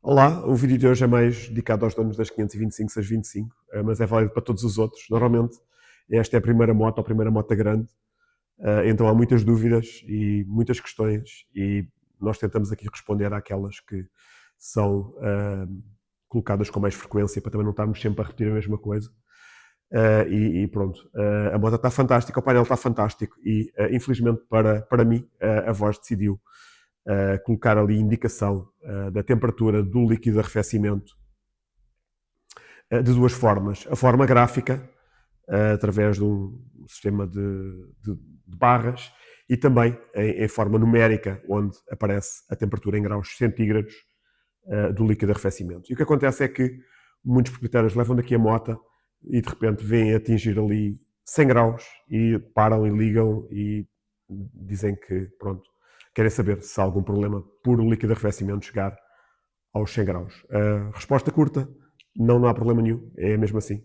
Olá, o vídeo de hoje é mais dedicado aos donos das 525, 625, mas é válido para todos os outros. Normalmente, esta é a primeira moto, a primeira moto grande, então há muitas dúvidas e muitas questões e nós tentamos aqui responder àquelas que são colocadas com mais frequência para também não estarmos sempre a repetir a mesma coisa. E pronto, a moto está fantástica, o painel está fantástico e infelizmente para mim a Voz decidiu colocar ali indicação da temperatura do líquido de arrefecimento de duas formas. A forma gráfica, através de um sistema de barras, e também em forma numérica, onde aparece a temperatura em graus centígrados do líquido de arrefecimento. E o que acontece é que muitos proprietários levam daqui a moto e de repente vêm atingir ali 100 graus e param e ligam e dizem que, pronto, querem saber se há algum problema por o líquido de arrefecimento chegar aos 100 graus. A resposta curta, não há problema nenhum, é mesmo assim.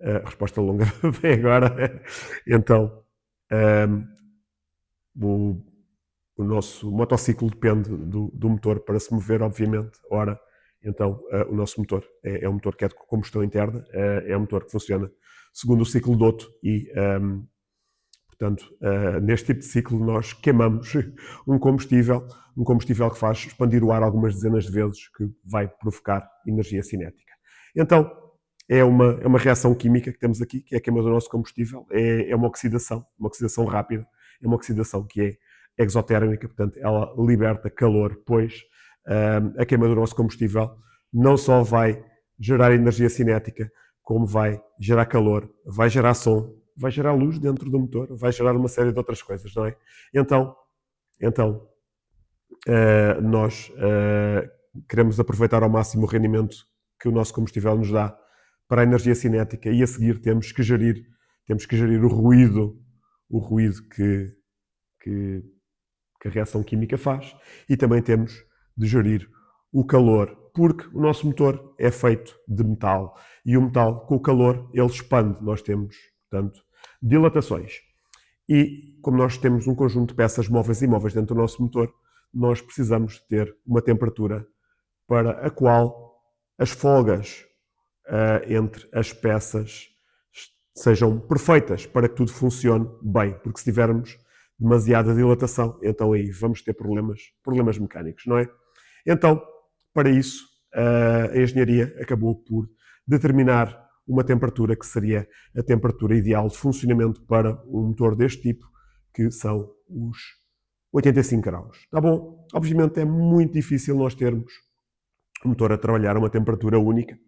A resposta longa vem agora. Então, o nosso motociclo depende do motor para se mover, obviamente. Ora, então, o nosso motor é um motor que é de combustão interna, é um motor que funciona segundo o ciclo de Otto e, portanto, neste tipo de ciclo nós queimamos um combustível que faz expandir o ar algumas dezenas de vezes, que vai provocar energia cinética. Então, é uma reação química que temos aqui, que é a queima do nosso combustível, é uma oxidação rápida, é uma oxidação que é exotérmica, portanto, ela liberta calor, pois a queima do nosso combustível não só vai gerar energia cinética, como vai gerar calor, vai gerar som, vai gerar luz dentro do motor, vai gerar uma série de outras coisas, não é? Então nós queremos aproveitar ao máximo o rendimento que o nosso combustível nos dá para a energia cinética e a seguir temos que gerir o ruído que a reação química faz e também temos de gerir o calor, porque o nosso motor é feito de metal e o metal, com o calor, ele expande. Nós temos, portanto, dilatações. E como nós temos um conjunto de peças móveis e imóveis dentro do nosso motor, nós precisamos de ter uma temperatura para a qual as folgas entre as peças sejam perfeitas para que tudo funcione bem, porque se tivermos demasiada dilatação, então aí vamos ter problemas mecânicos, não é? Então, para isso, a engenharia acabou por determinar uma temperatura que seria a temperatura ideal de funcionamento para um motor deste tipo, que são os 85 graus. Tá bom? Obviamente é muito difícil nós termos o motor a trabalhar a uma temperatura única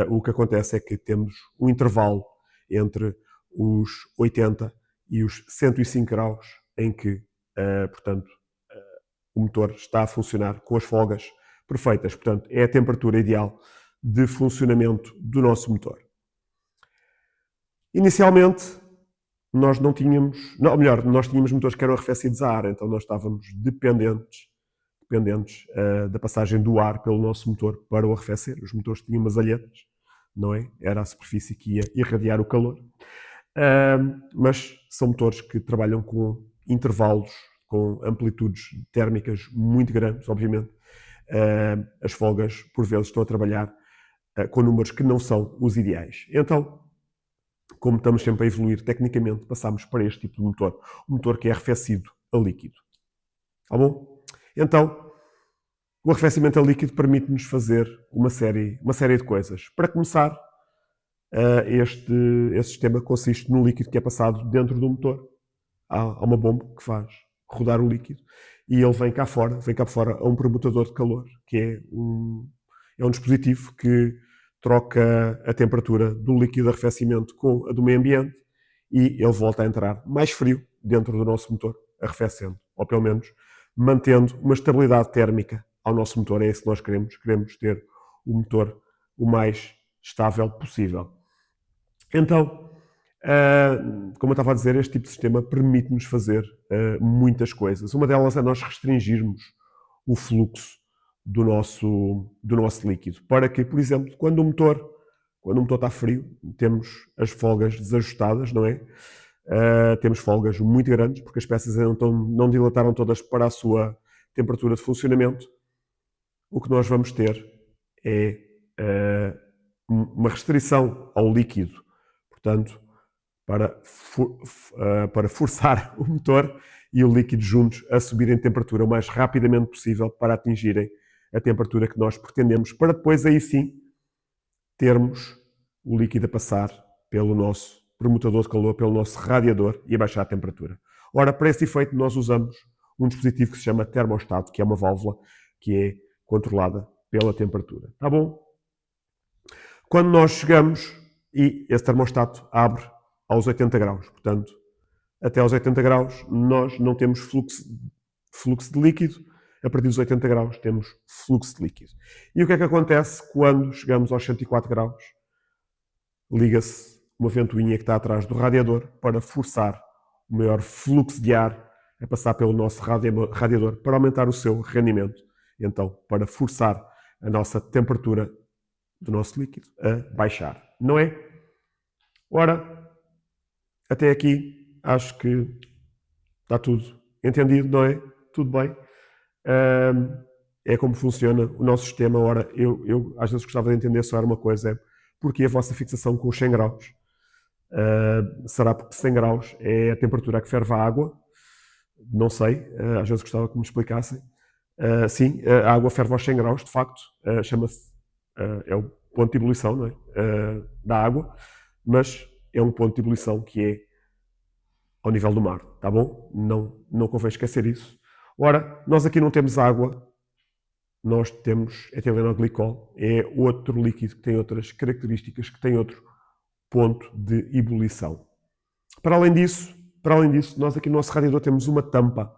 o que acontece é que temos um intervalo entre os 80 e os 105 graus em que, portanto, o motor está a funcionar com as folgas perfeitas. Portanto, é a temperatura ideal de funcionamento do nosso motor. Inicialmente, nós não tínhamos, ou melhor, nós tínhamos motores que eram arrefecidos a ar, então nós estávamos dependentes da passagem do ar pelo nosso motor para o arrefecer. Os motores tinham umas alhetas, não é? Era a superfície que ia irradiar o calor. Mas são motores que trabalham com intervalos, com amplitudes térmicas muito grandes, obviamente. As folgas, por vezes, estão a trabalhar com números que não são os ideais. Então, como estamos sempre a evoluir tecnicamente, passamos para este tipo de motor. Um motor que é arrefecido a líquido. Tá bom? Então, o arrefecimento a líquido permite-nos fazer uma série de coisas. Para começar, este sistema consiste num líquido que é passado dentro do motor. Há uma bomba que faz rodar o líquido e ele vem cá fora a um permutador de calor, que é um dispositivo que troca a temperatura do líquido de arrefecimento com a do meio ambiente e ele volta a entrar mais frio dentro do nosso motor, arrefecendo, ou pelo menos mantendo uma estabilidade térmica ao nosso motor. É isso que nós queremos. Queremos ter o motor o mais estável possível. Então, como eu estava a dizer, este tipo de sistema permite-nos fazer muitas coisas. Uma delas é nós restringirmos o fluxo do nosso líquido, para que, por exemplo, quando o motor está frio, temos as folgas desajustadas, não é? Temos folgas muito grandes, porque as peças ainda não dilataram todas para a sua temperatura de funcionamento. o que nós vamos ter é uma restrição ao líquido. Portanto, para forçar o motor e o líquido juntos a subirem em temperatura o mais rapidamente possível para atingirem a temperatura que nós pretendemos, para depois aí sim termos o líquido a passar pelo nosso permutador de calor, pelo nosso radiador e a baixar a temperatura. Ora, para esse efeito nós usamos um dispositivo que se chama termostato, que é uma válvula que é controlada pela temperatura. Tá bom? Quando nós chegamos e esse termostato abre aos 80 graus, portanto, até aos 80 graus nós não temos fluxo de líquido, a partir dos 80 graus temos fluxo de líquido. E o que é que acontece quando chegamos aos 104 graus? Liga-se uma ventoinha que está atrás do radiador para forçar o maior fluxo de ar a passar pelo nosso radiador para aumentar o seu rendimento. Então, para forçar a nossa temperatura do nosso líquido a baixar. Não é? Ora, até aqui acho que está tudo entendido, não é? Tudo bem. É como funciona o nosso sistema. Ora, eu às vezes gostava de entender só uma coisa, é porque a vossa fixação com os 100 graus. Será porque 100 graus é a temperatura a que ferve a água? Não sei, às vezes gostava que me explicassem. Sim, a água ferve aos 100 graus, de facto, chama-se, é o ponto de ebulição, não é? Da água, mas é um ponto de ebulição que é ao nível do mar, tá bom? Não convém esquecer isso. Ora, nós aqui não temos água, nós temos etilenoglicol, é outro líquido que tem outras características, que tem outro ponto de ebulição. Para além disso, nós aqui no nosso radiador temos uma tampa.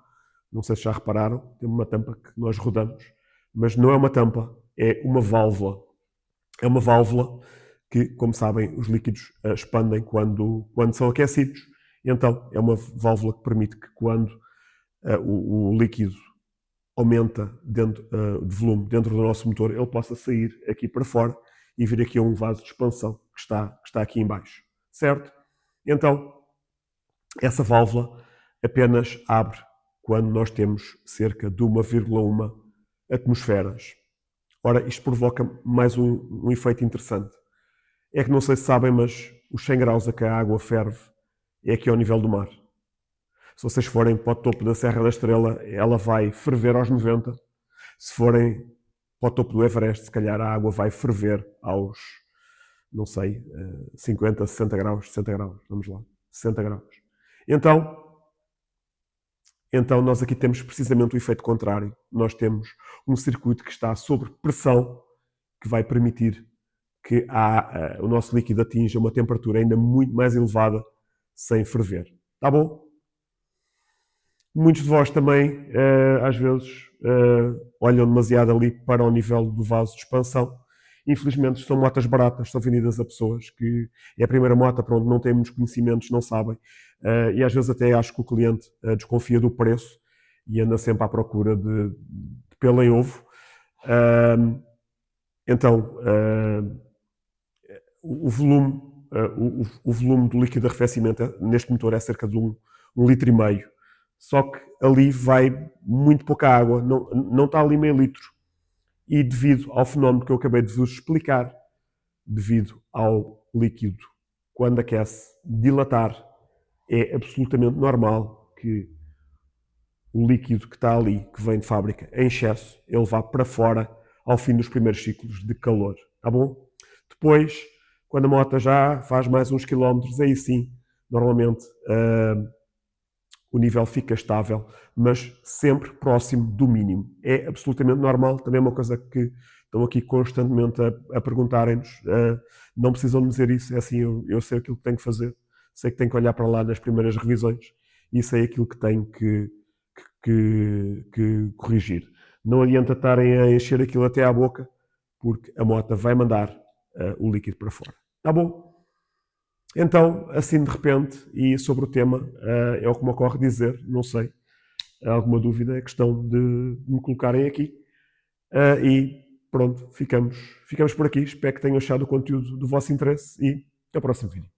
Não sei se já repararam, temos uma tampa que nós rodamos, mas não é uma tampa, é uma válvula. É uma válvula que, como sabem, os líquidos expandem quando são aquecidos. Então, é uma válvula que permite que quando o líquido aumenta de volume dentro do nosso motor, ele possa sair aqui para fora e vir aqui a um vaso de expansão que está aqui em baixo. Certo? Então, essa válvula apenas abre quando nós temos cerca de 1,1 atmosferas. Ora, isto provoca mais um efeito interessante. É que não sei se sabem, mas os 100 graus a que a água ferve é aqui ao nível do mar. Se vocês forem para o topo da Serra da Estrela, ela vai ferver aos 90. Se forem para o topo do Everest, se calhar a água vai ferver aos, não sei, 50, 60 graus, 60 graus, vamos lá, 60 graus. Então nós aqui temos precisamente o efeito contrário. Nós temos um circuito que está sob pressão, que vai permitir que o nosso líquido atinja uma temperatura ainda muito mais elevada sem ferver. Tá bom? Muitos de vós também, às vezes, olham demasiado ali para o nível do vaso de expansão. Infelizmente, são motas baratas, são vendidas a pessoas que é a primeira mota para onde não têm muitos conhecimentos, não sabem. E às vezes até acho que o cliente desconfia do preço e anda sempre à procura de pelo em ovo. Então, o volume do líquido de arrefecimento neste motor é cerca de 1,5 litro. Só que ali vai muito pouca água, não está ali meio litro. E devido ao fenómeno que eu acabei de vos explicar, devido ao líquido, quando aquece, dilatar, é absolutamente normal que o líquido que está ali, que vem de fábrica, em excesso, ele vá para fora ao fim dos primeiros ciclos de calor. Tá bom? Depois, quando a moto já faz mais uns quilómetros, aí sim, normalmente o nível fica estável, mas sempre próximo do mínimo. É absolutamente normal, também é uma coisa que estão aqui constantemente a perguntarem-nos. Não precisam me dizer isso, é assim, eu sei aquilo que tenho que fazer, sei que tenho que olhar para lá nas primeiras revisões e sei aquilo que tenho que corrigir. Não adianta estarem a encher aquilo até à boca, porque a moto vai mandar o líquido para fora. Tá bom? Então, assim de repente, e sobre o tema, é o que me ocorre dizer, não sei, alguma dúvida, é questão de me colocarem aqui. E pronto, ficamos por aqui. Espero que tenham achado o conteúdo do vosso interesse e até o próximo vídeo.